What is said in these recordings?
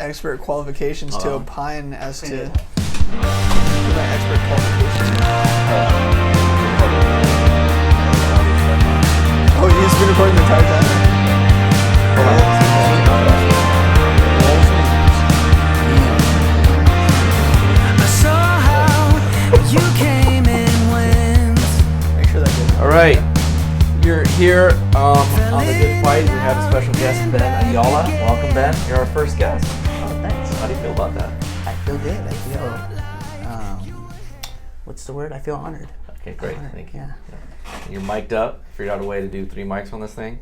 expert qualifications to opine as to my expert qualifications. Oh, he's been recording the entire time. I saw how you came and went. Make sure that goes. All right, you're here on The Good Fight. We have a special guest, Ben Ayala. Welcome, Ben. You're our first guest. Oh, thanks. How do you feel about that? I feel good. I feel, what's the word? I feel honored. Okay, great. Honored, Thank you. yeah. You're mic'd up. Figured out a way to do 3 mics on this thing.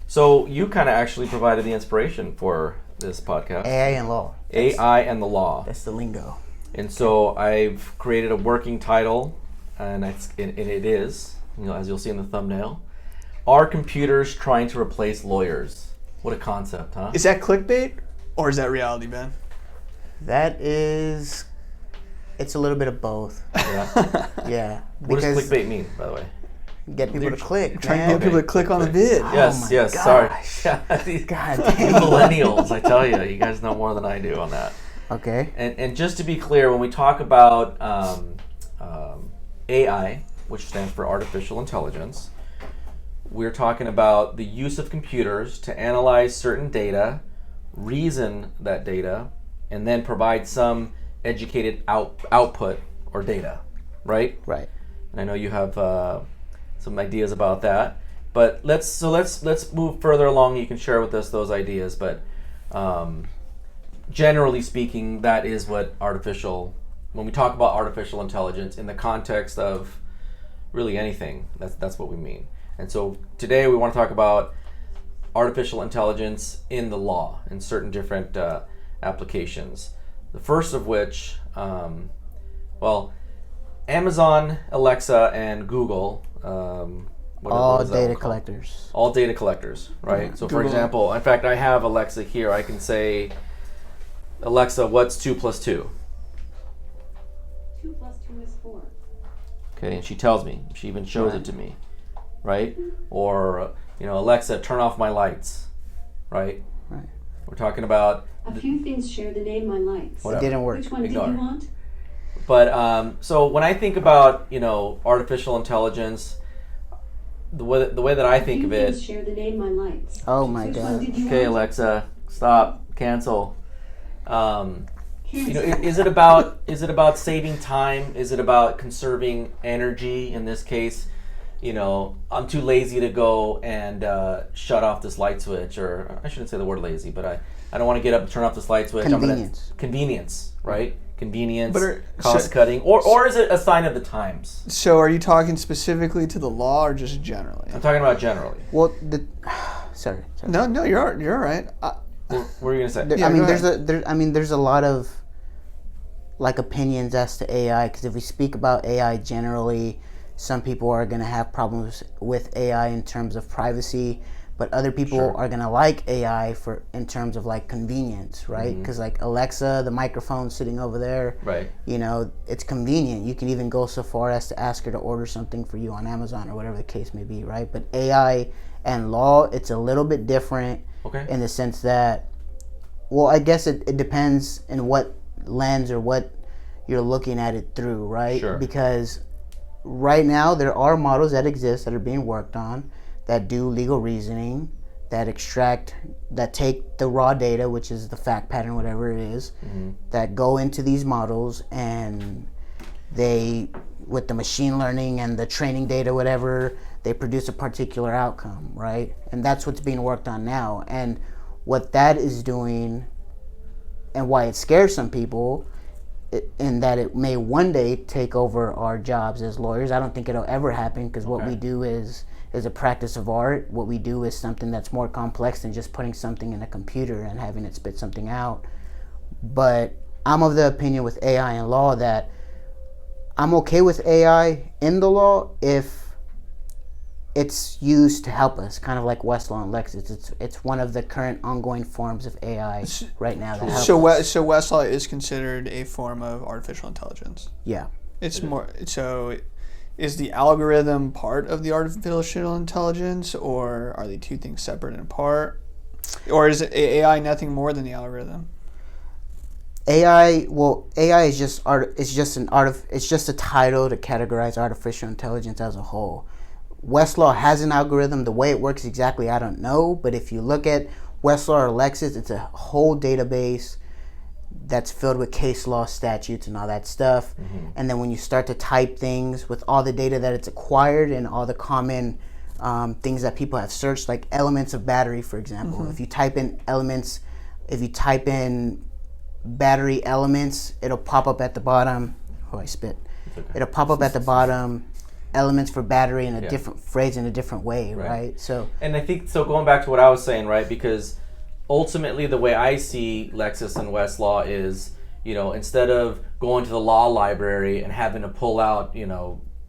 So you kind of actually provided the inspiration for this podcast. AI and law. AI and the law. That's the lingo. And so I've created a working title, and it is, as you'll see in the thumbnail, Are Computers Trying to Replace Lawyers? What a concept, huh? Is that clickbait or is that reality, Ben? That is, it's a little bit of both. Yeah. Yeah. What does clickbait mean, by the way? Get people to click. Trying to man. get people to click on the vid. Yes, my yes, gosh. sorry. These God you damn. millennials, I tell you guys know more than I do on that. Okay. And just to be clear, when we talk about AI, which stands for artificial intelligence, we're talking about the use of computers to analyze certain data, reason that data, and then provide some educated output or data, right? Right. And I know you have some ideas about that, but let's move further along. You can share with us those ideas, but generally speaking, that is what when we talk about artificial intelligence in the context of really anything, that's what we mean. And so today we want to talk about artificial intelligence in the law in certain different applications. The first of which, Amazon, Alexa, and Google, All data collectors. All data collectors, right? Yeah, So for Google. example, in fact, I have Alexa here. I can say, Alexa, what's 2 plus 2? 2 plus 2 is 4. Okay, and she tells me. She even shows it to me, right? Or, Alexa, turn off my lights, right? Right. We're talking about A few things share the name my lights. Whatever. It didn't work. Which one Ignore. did you want? But so when I think about artificial intelligence, the way that I think of A few things it. share the name my lights. Oh my Which God. one did you Okay, want? Alexa, stop, cancel. Cancel. Is it about saving time? Is it about conserving energy? In this case, I'm too lazy to go and shut off this light switch, or I shouldn't say the word lazy, but I don't want to get up and turn off this light switch. Convenience, right? Convenience, But cost cutting, or is it a sign of the times? So are you talking specifically to the law or just generally? I'm talking about generally. Well, sorry. No, you're all right. What were you gonna say? Yeah, go There's a lot of opinions as to AI, because if we speak about AI generally, some people are going to have problems with AI in terms of privacy, but other people are going to like AI in terms of convenience, right? Because Alexa, the microphone sitting over there, Right. It's convenient. You can even go so far as to ask her to order something for you on Amazon or whatever the case may be, right? But AI and law, it's a little bit different. Okay. In the sense that, I guess it depends in what lens or what you're looking at it through, right? Sure. Because right now there are models that exist that are being worked on that do legal reasoning, that take the raw data, which is the fact pattern, whatever it is, that go into these models, and they, with the machine learning and the training data, whatever, they produce a particular outcome, right? And that's what's being worked on now. And what that is doing, and why it scares some people, in that it may one day take over our jobs as lawyers. I don't think it'll ever happen, because what we do is a practice of art. What we do is something that's more complex than just putting something in a computer and having it spit something out. But I'm of the opinion with AI and law that I'm okay with AI in the law if it's used to help us, kind of like Westlaw and Lexis. It's one of the current ongoing forms of AI right now that helps us. So Westlaw is considered a form of artificial intelligence. Yeah. It's more so. Is the algorithm part of the artificial intelligence, or are they two things separate and apart? Or is AI nothing more than the algorithm? AI is just it's just a title to categorize artificial intelligence as a whole. Westlaw has an algorithm. The way it works exactly, I don't know. But if you look at Westlaw or Lexis, it's a whole database that's filled with case law, statutes, and all that stuff. And then when you start to type things with all the data that it's acquired and all the common things that people have searched, like elements of battery, for example. If you type in battery elements, it'll pop up at the bottom. Oh, I spit. Okay. It'll pop up at the bottom. Elements for battery in a different phrase in a different way, right? So, and I think so. Going back to what I was saying, right? Because ultimately, the way I see Lexis and Westlaw is, instead of going to the law library and having to pull out,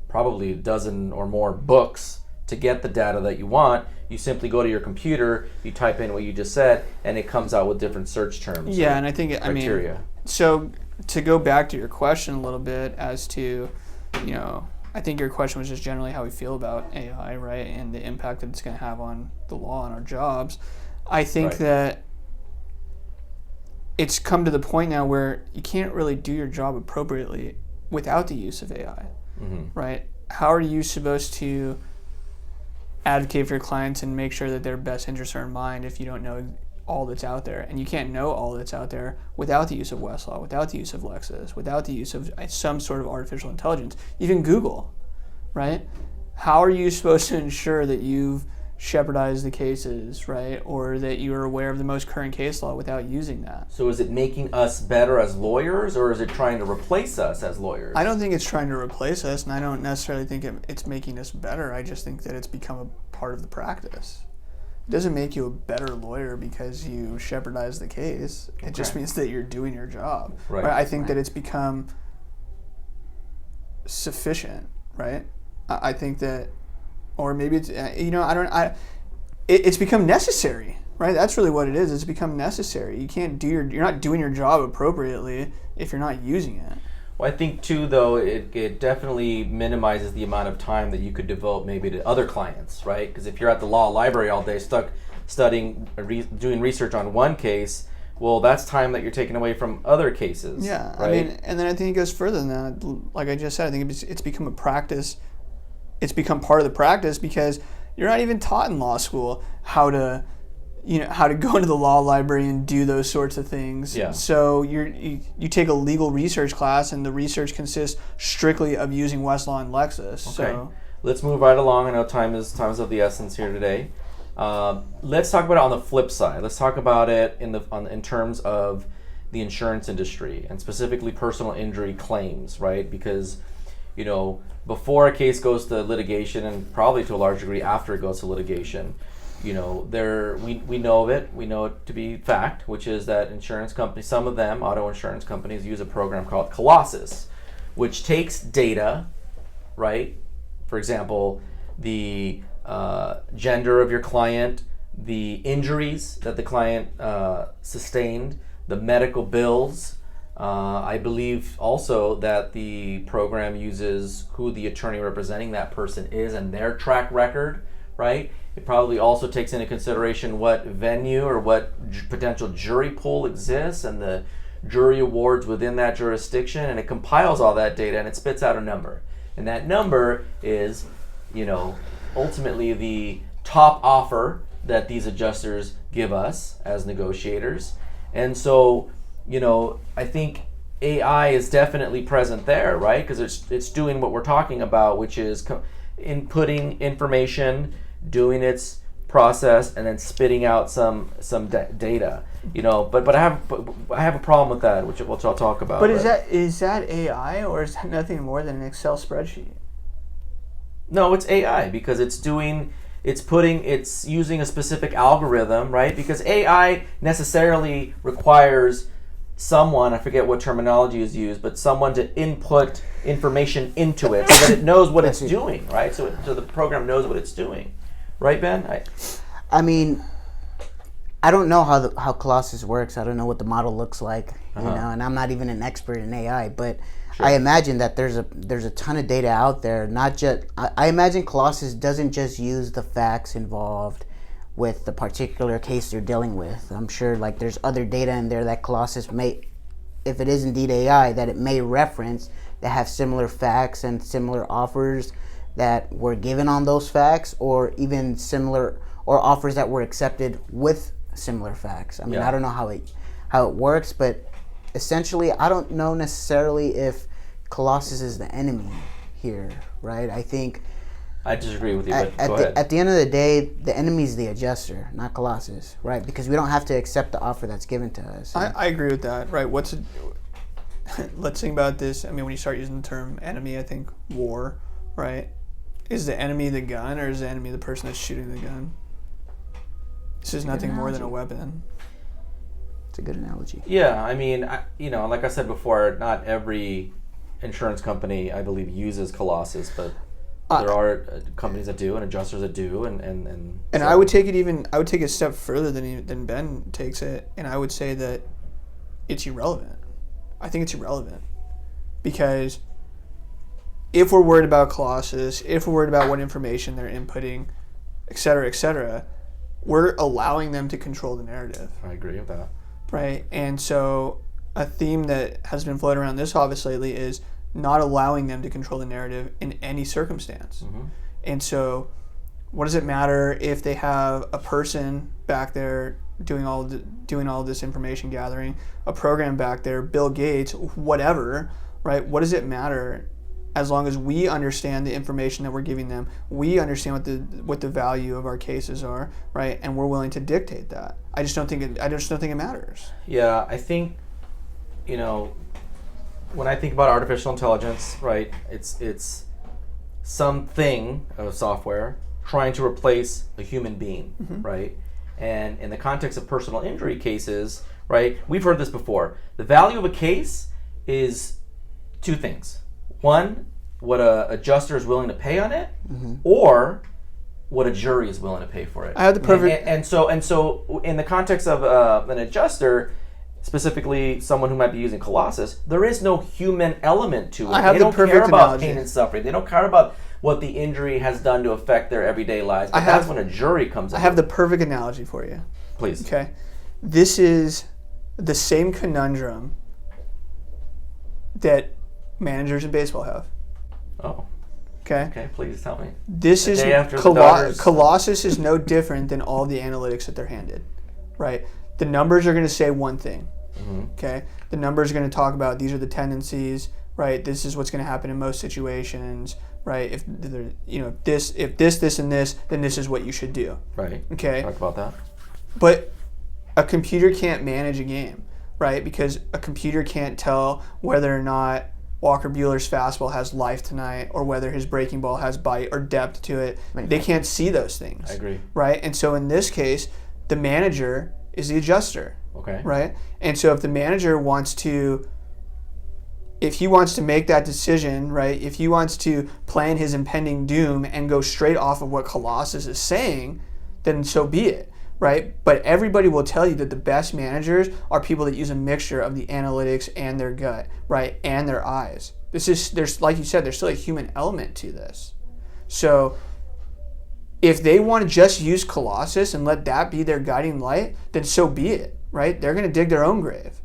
probably a dozen or more books to get the data that you want, you simply go to your computer, you type in what you just said, and it comes out with different search terms. Yeah, and I think criteria. So to go back to your question a little bit as to, I think your question was just generally how we feel about AI, right, and the impact that it's going to have on the law and our jobs. I think that it's come to the point now where you can't really do your job appropriately without the use of AI, right? How are you supposed to advocate for your clients and make sure that their best interests are in mind if you don't know all that's out there? And you can't know all that's out there without the use of Westlaw, without the use of Lexis, without the use of some sort of artificial intelligence, even Google, right? How are you supposed to ensure that you've shepherdized the cases, right? Or that you are aware of the most current case law without using that? So is it making us better as lawyers, or is it trying to replace us as lawyers? I don't think it's trying to replace us, and I don't necessarily think it's making us better. I just think that it's become a part of the practice. It doesn't make you a better lawyer because you shepherdize the case. It just means that you're doing your job. Right. I think that it's become sufficient, right? I think that, or maybe it's, it's become necessary, right? That's really what it is. It's become necessary. You can't you're not doing your job appropriately if you're not using it. Well, I think too, though, it definitely minimizes the amount of time that you could devote maybe to other clients, right? Because if you're at the law library all day stuck studying, doing research on one case, well, that's time that you're taking away from other cases. Yeah, right? and then I think it goes further than that. Like I just said, I think it's become a practice. It's become part of the practice because you're not even taught in law school how to go into the law library and do those sorts of things. Yeah. So you take a legal research class, and the research consists strictly of using Westlaw and Lexis. Okay. So Let's move right along. I know time is of the essence here today. Let's talk about it on the flip side. Let's talk about it in terms of the insurance industry and specifically personal injury claims, right? Because before a case goes to litigation, and probably to a large degree after it goes to litigation, we know of it. We know it to be fact, which is that insurance companies, some of them, auto insurance companies, use a program called Colossus, which takes data, right? For example, the gender of your client, the injuries that the client sustained, the medical bills. I believe also that the program uses who the attorney representing that person is and their track record, right? It probably also takes into consideration what venue or what potential jury pool exists and the jury awards within that jurisdiction, and it compiles all that data and it spits out a number. And that number is, ultimately the top offer that these adjusters give us as negotiators. And so, I think AI is definitely present there, right? Because it's doing what we're talking about, which is inputting information, doing its process, and then spitting out some data. But I have a problem with that, which I'll talk about. But is that AI, or is that nothing more than an Excel spreadsheet? No, it's AI because it's using a specific algorithm, right? Because AI necessarily requires someone, I forget what terminology is used, but someone to input information into it so that it knows what it's doing, right? So the program knows what it's doing, right, Ben? I mean, I don't know how Colossus works. I don't know what the model looks like, and I'm not even an expert in AI, but sure. I imagine that there's a ton of data out there. Not just I imagine Colossus doesn't just use the facts involved with the particular case they're dealing with. I'm sure there's other data in there that Colossus may if it is indeed AI, that it may reference that have similar facts and similar offers that were given on those facts, or even similar or offers that were accepted with similar facts. I mean, Yeah. I don't know how it works, but essentially, I don't know necessarily if Colossus is the enemy here, right? I think I disagree with you, but go ahead. at the end of the day, the enemy is the adjuster, not Colossus, right? Because we don't have to accept the offer that's given to us. I agree with that, right? Let's think about this. I mean, when you start using the term enemy, I think war, right? Is the enemy the gun, or is the enemy the person that's shooting the gun? This is nothing more than a weapon. It's a good analogy. Yeah, I mean, like I said before, not every insurance company, I believe, uses Colossus, but there are companies that do and adjusters that do, and so. I would take it a step further than Ben takes it, and I would say that it's irrelevant. I think it's irrelevant because if we're worried about Colossus, if we're worried about what information they're inputting, et cetera, we're allowing them to control the narrative. I agree with that. Right, and so a theme that has been floating around this office lately is not allowing them to control the narrative in any circumstance. Mm-hmm. And so what does it matter if they have a person back there doing all this information gathering, a program back there, Bill Gates, whatever, right? What does it matter as long as we understand the information that we're giving them, we understand what the value of our cases are, right? And we're willing to dictate that. I just don't think it matters. Yeah, I think, when I think about artificial intelligence, right, it's something of software trying to replace a human being, mm-hmm. right? And in the context of personal injury cases, right, we've heard this before. The value of a case is two things. One, what a adjuster is willing to pay on it, mm-hmm. or what a jury is willing to pay for it. I have the perfect... And so in the context of an adjuster, specifically someone who might be using Colossus, there is no human element to it. They don't care about pain and suffering. They don't care about what the injury has done to affect their everyday lives. But that's when a jury comes in. I have the perfect analogy for you. Please. Okay. This is the same conundrum that managers in baseball have. Oh. Okay. Okay, please tell me. This is Colossus is no different than all the analytics that they're handed, right? The numbers are going to say one thing. Mm-hmm. Okay. The numbers are going to talk about these are the tendencies, right? This is what's going to happen in most situations, right? If this, and this, then this is what you should do. Right. Okay. Talk about that. But a computer can't manage a game, right? Because a computer can't tell whether or not Walker Buehler's fastball has life tonight or whether his breaking ball has bite or depth to it. Right. They can't see those things. I agree. Right? And so in this case, the manager is the adjuster. Okay. Right? And so if the manager wants to make that decision, right, if he wants to plan his impending doom and go straight off of what Colossus is saying, then so be it. Right? But everybody will tell you that the best managers are people that use a mixture of the analytics and their gut, right? And their eyes. There's like you said, there's still a human element to this. So if they want to just use Colossus and let that be their guiding light, then so be it, right? They're going to dig their own grave,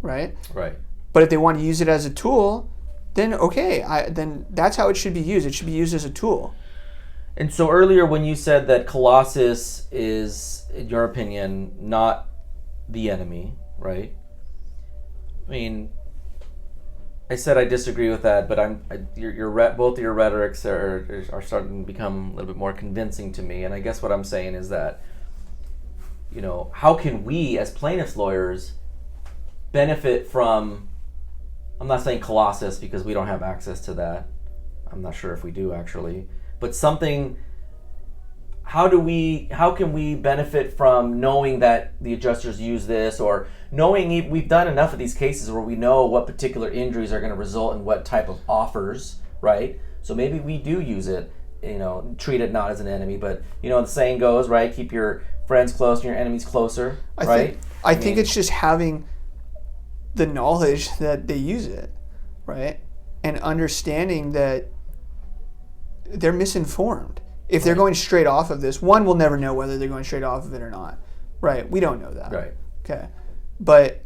right? Right. But if they want to use it as a tool, then okay, then that's how it should be used. It should be used as a tool. And so earlier when you said that Colossus is, in your opinion, not the enemy, right? I mean, I said I disagree with that, but both of your rhetorics are starting to become a little bit more convincing to me. And I guess what I'm saying is that, how can we as plaintiffs' lawyers benefit from, I'm not saying Colossus because we don't have access to that. I'm not sure if we do actually. But how can we benefit from knowing that the adjusters use this, or knowing we've done enough of these cases where we know what particular injuries are going to result in what type of offers, right? So maybe we do use it, treat it not as an enemy, but the saying goes, right? Keep your friends close and your enemies closer, right? I think it's just having the knowledge that they use it, right? And understanding that they're misinformed. If they're going straight off of this, one, we'll never know whether they're going straight off of it or not. Right? We don't know that. Right. Okay. But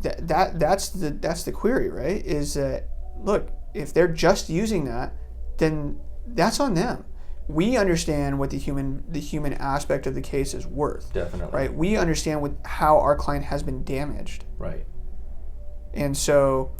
that's the query, right? Is that, look, if they're just using that, then that's on them. We understand what the human aspect of the case is worth. Definitely. Right? We understand how our client has been damaged. Right. And so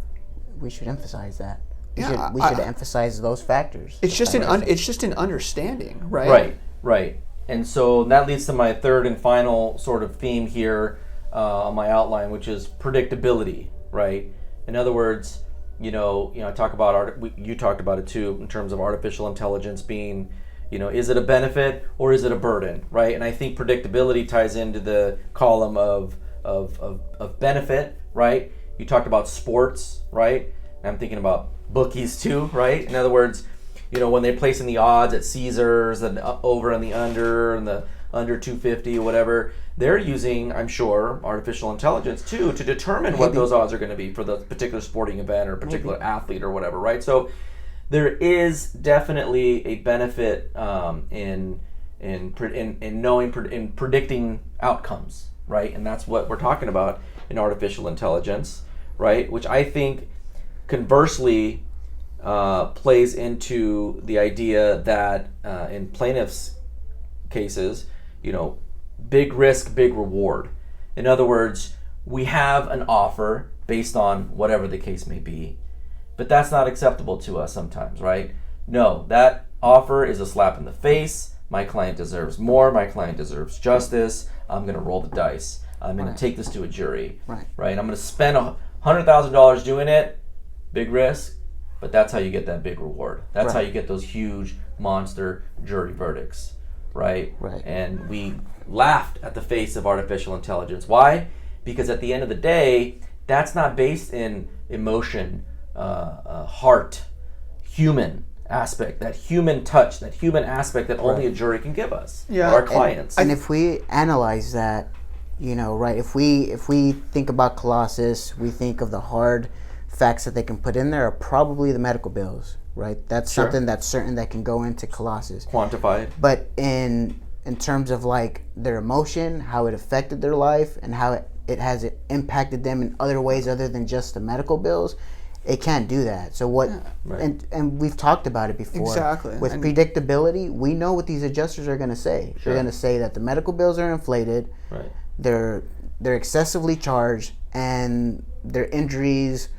We should emphasize that. We Yeah, should emphasize those factors. it's just an understanding, right? Right, right. And so that leads to my third and final sort of theme here on my outline, which is predictability, right? In other words, I talk about you talked about it too, in terms of artificial intelligence being, is it a benefit or is it a burden, right? And I think predictability ties into the column of benefit, right? You talked about sports, right? And I'm thinking about bookies too, right? In other words, when they're placing the odds at Caesars and over and the under 250 or whatever, they're using, I'm sure, artificial intelligence too to determine what those odds are going to be for the particular sporting event or particular athlete or whatever, right? So there is definitely a benefit in predicting outcomes, right? And that's what we're talking about in artificial intelligence, right? Which I think conversely plays into the idea that in plaintiffs' cases, big risk, big reward. In other words, we have an offer based on whatever the case may be, but that's not acceptable to us sometimes, right? No, that offer is a slap in the face. My client deserves more. My client deserves justice. I'm going to roll the dice. I'm going to take this to a jury, right? I'm going to spend $100,000 doing it. Big risk, but that's how you get that big reward. That's how you get those huge monster jury verdicts, right? And we laughed at the face of artificial intelligence. Why? Because at the end of the day, that's not based in emotion, heart, human aspect, that human touch, that human aspect that only a jury can give us, our clients. And if we analyze that, if we think about Colossus, we think of the hard facts that they can put in there are probably the medical bills, right? That's something that's certain that can go into Colossus. Quantified. But in terms of like their emotion, how it affected their life, and how it has impacted them in other ways other than just the medical bills, it can't do that. So what? And we've talked about it before. Exactly. With predictability, we know what these adjusters are going to say. They're going to say that the medical bills are inflated. Right. They're excessively charged, and their injuries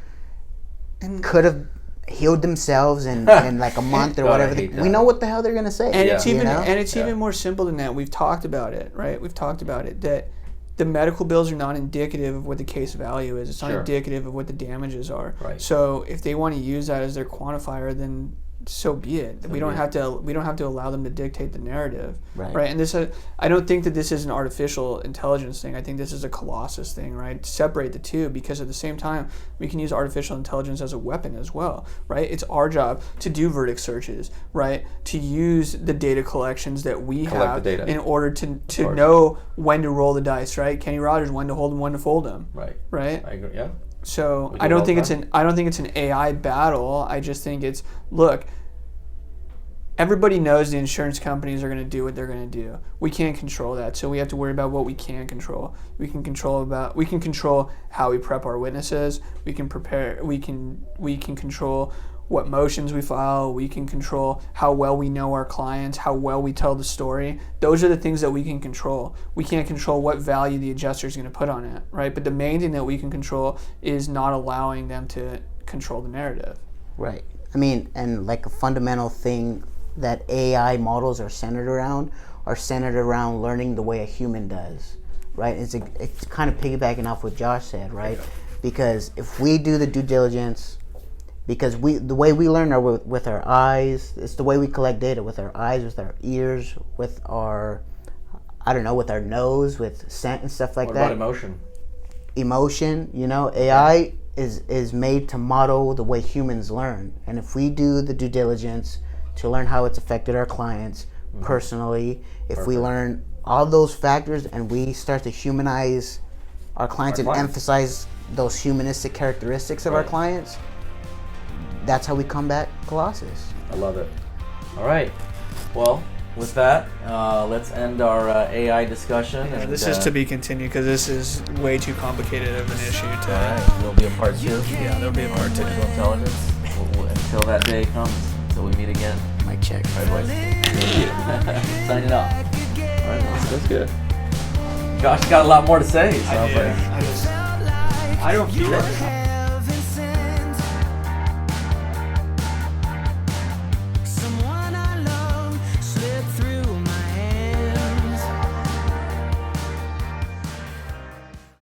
could have healed themselves in like a month or whatever. We know what the hell they're going to say. And it's even more simple than that. We've talked about it, right? We've talked about it, that the medical bills are not indicative of what the case value is. It's not indicative of what the damages are. Right. So if they want to use that as their quantifier, then so be it. We don't have to allow them to dictate the narrative, right? And this, I don't think that this is an artificial intelligence thing. I think this is a Colossus thing, right? Separate the two, because at the same time, we can use artificial intelligence as a weapon as well, right? It's our job to do verdict searches, right? To use the data collections that we have in order to know when to roll the dice, right? Kenny Rogers, when to hold them, when to fold them, right? I agree. Yeah. So I don't think it's an AI battle. I just think it's, look, everybody knows the insurance companies are going to do what they're going to do. We can't control that, so we have to worry about what we can control. We can control how we prep our witnesses. We can control what motions we file. We can control how well we know our clients, how well we tell the story. Those are the things that we can control. We can't control what value the adjuster is going to put on it, right? But the main thing that we can control is not allowing them to control the narrative. Right. I mean, and like a fundamental thing that AI models are centered around learning the way a human does, right? It's kind of piggybacking off what Josh said, right? Because if we do the due diligence, because the way we learn are with our eyes. It's the way we collect data, with our eyes, with our ears, with our, with our nose, with scent and stuff like that. What about emotion? Emotion, AI is made to model the way humans learn. And if we do the due diligence to learn how it's affected our clients personally, if we learn all those factors and we start to humanize our clients and emphasize those humanistic characteristics of our clients, that's how we combat Colossus. I love it. All right. Well, with that, let's end our AI discussion. Yeah, and, this is to be continued because this is way too complicated of an issue All to. right, there'll be a part 2. Yeah, there'll be a part 2. Artificial intelligence. Until that day comes, until we meet again. Mic check. All right, boys. Signing off. All right, that's good. Josh got a lot more to say. Sounds like. I don't feel it.